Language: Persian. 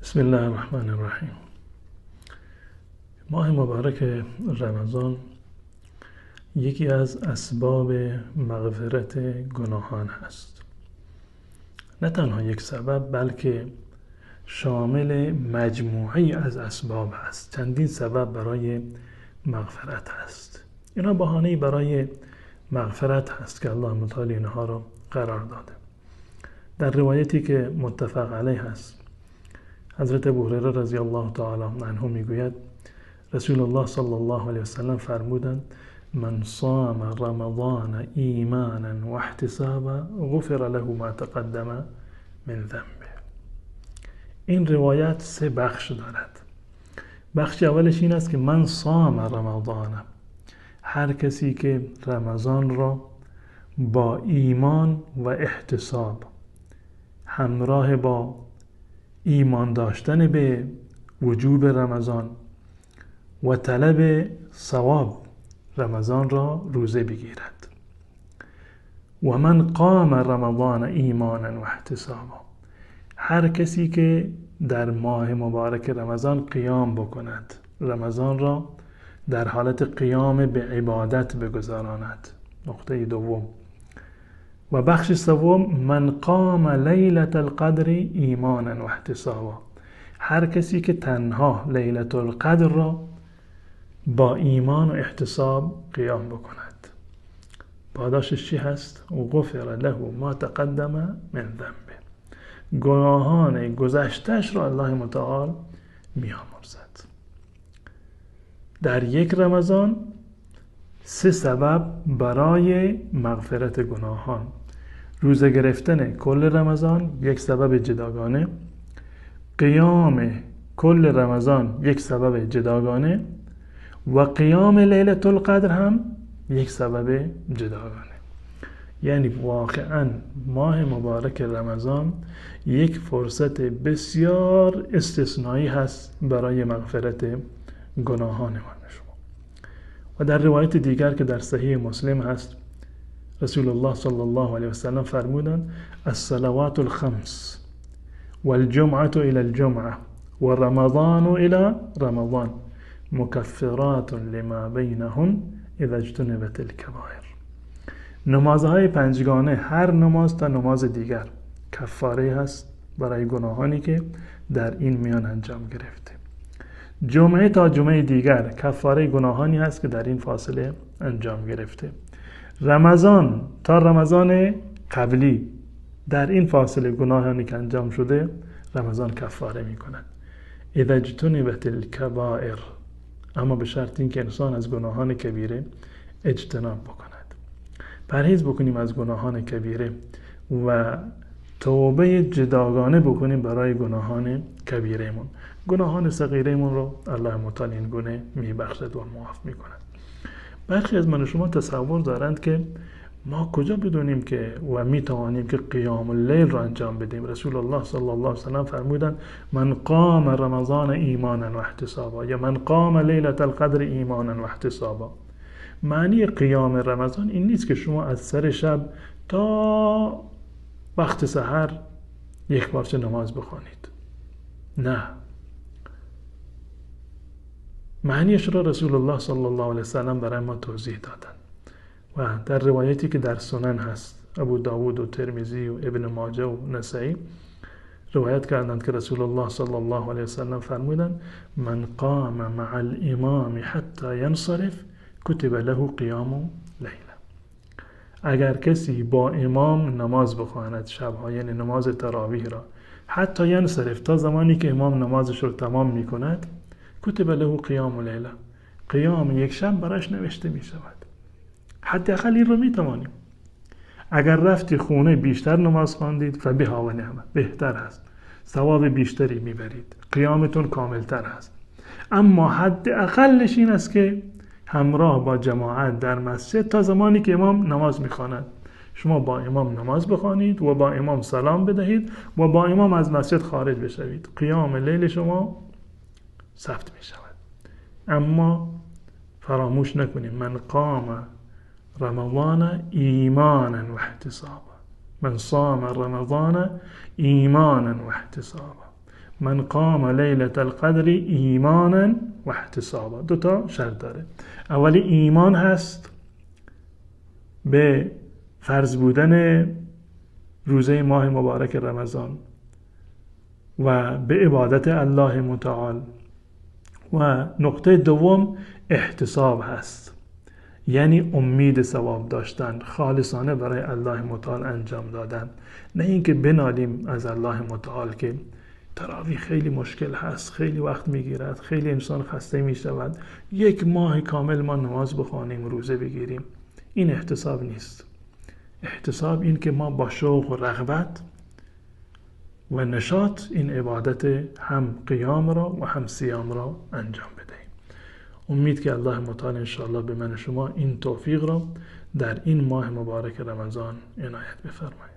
بسم الله الرحمن الرحیم. ماه مبارک رمضان یکی از اسباب مغفرت گناهان هست. نه تنها یک سبب، بلکه شامل مجموعی از اسباب هست. چندین سبب برای مغفرت هست. اینا بهانه‌ای برای مغفرت هست که الله متعال اینها رو قرار داده. در روایتی که متفق علیه هست، حضرت ابوهریره رضی الله تعالی عنه میگوید رسول الله صلی الله علیه وسلم فرمودند من صام رمضان ایمانا و احتسابا غفر له ما تقدم من ذنبه. این روایت 3 بخش دارد. بخش اولش این است که من صام رمضان، هر کسی که رمضان را با ایمان و احتساب، همراه با ایمان داشتن به وجوب رمضان و طلب ثواب رمضان را روزه بگیرد. و من قام رمضان ایمانا و احتسابا، هر کسی که در ماه مبارک رمضان قیام بکند، رمضان را در حالت قیام به عبادت بگذراند. نقطه دوم. و بخش سوم من قام لیلة القدر ایمانا و احتسابا، هر کسی که تنها لیلة القدر را با ایمان و احتساب قیام بکند. پاداشش چی هست؟ و غفر له ما تقدم من ذنبه، گناهان گذشته‌اش را الله متعال می‌آمرزد. در یک رمضان 3 سبب برای مغفرت گناهان: روزه گرفتن کل رمضان یک سبب جداگانه، قیام کل رمضان یک سبب جداگانه و قیام لیلة القدر هم یک سبب جداگانه. یعنی واقعا ماه مبارک رمضان یک فرصت بسیار استثنایی هست برای مغفرت گناهان ما. و در روایت دیگر که در صحیح مسلم هست، رسول الله صلی الله علیه وسلم فرمودند الصلوات الخمس والجمعة الى الجمعة ورمضان الى رمضان مکفرات لما بینهن اذا اجتنبت الکبائر. نمازهای 5گانه، هر نماز تا نماز دیگر کفاره هست برای گناهانی که در این میان انجام گرفته. جمعه تا جمعه دیگر کفاره گناهانی هست که در این فاصله انجام گرفته. رمضان تا رمضان قبلی در این فاصله گناهانی که انجام شده رمضان کفاره می کند. اذا اجتنبت الکبائر، اما به شرط این که انسان از گناهان کبیره اجتناب بکند. پرهیز بکنیم از گناهان کبیره و توبه جداگانه بکنیم برای گناهان کبیرهمون. گناهان صغیرهمون رو الله متعال این گونه میبخشد و معاف میکند. برخی از من و شما تصور دارند که ما کجا بدونیم که و میتوانیم که قیام اللیل رو انجام بدیم؟ رسول الله صلی الله علیه وسلم فرمودند من قام رمضان ایمانا و احتسابا، یا من قام لیلة القدر ایمانا و احتسابا. معنی قیام رمضان این نیست که شما از سر شب تا وقت سحر یک پارچه نماز بخوانید. نه، معنیش را رسول الله صلی الله علیه وسلم برای ما توضیح دادند و در روایتی که در سنن هست، ابو داود و ترمذی و ابن ماجه و نسائی روایت کردند که رسول الله صلی الله علیه وسلم فرمودند من قام مع الامام حتی ینصرف کتب له قیام لیله. اگر کسی با امام نماز بخواند شبها، یعنی نماز تراویح را، حتی ینصرف، تا زمانی که امام نمازش رو تمام می کند، کتب له قیام لیله، قیام یک شب براش نوشته می شود. حداقل این رو می توانیم. اگر رفتی خونه بیشتر نماز خواندید فبها و نعمه، بهتر است، ثواب بیشتری میبرید، قیامتون کاملتر است. اما حداقلش این است که همراه با جماعت در مسجد تا زمانی که امام نماز میخواند شما با امام نماز بخوانید و با امام سلام بدهید و با امام از مسجد خارج بشوید، قیام لیل شما ثبت می شود. اما فراموش نکنیم من قام رمضان ایمانا و احتسابا، من صام رمضان ایمانا و احتسابا. من قام لیلة القدر ایمانا و احتسابا. 2 تا شرط داره. اولی ایمان هست به فرض بودن روزه ماه مبارک رمضان و به عبادت الله متعال، و نقطه دوم احتساب هست، یعنی امید ثواب داشتن، خالصانه برای الله متعال انجام دادن. نه اینکه بنالیم از الله متعال که تراویح خیلی مشکل هست، خیلی وقت میگیرد، خیلی انسان خسته میشود، 1 ماه کامل ما نماز بخوانیم، روزه بگیریم. این احتساب نیست. احتساب این که ما با شوق و رغبت و نشاط این عبادت هم قیام را و هم صیام را انجام بدهیم. امید که الله متعال انشاءالله به من شما این توفیق را در این ماه مبارک رمضان عنایت بفرماید.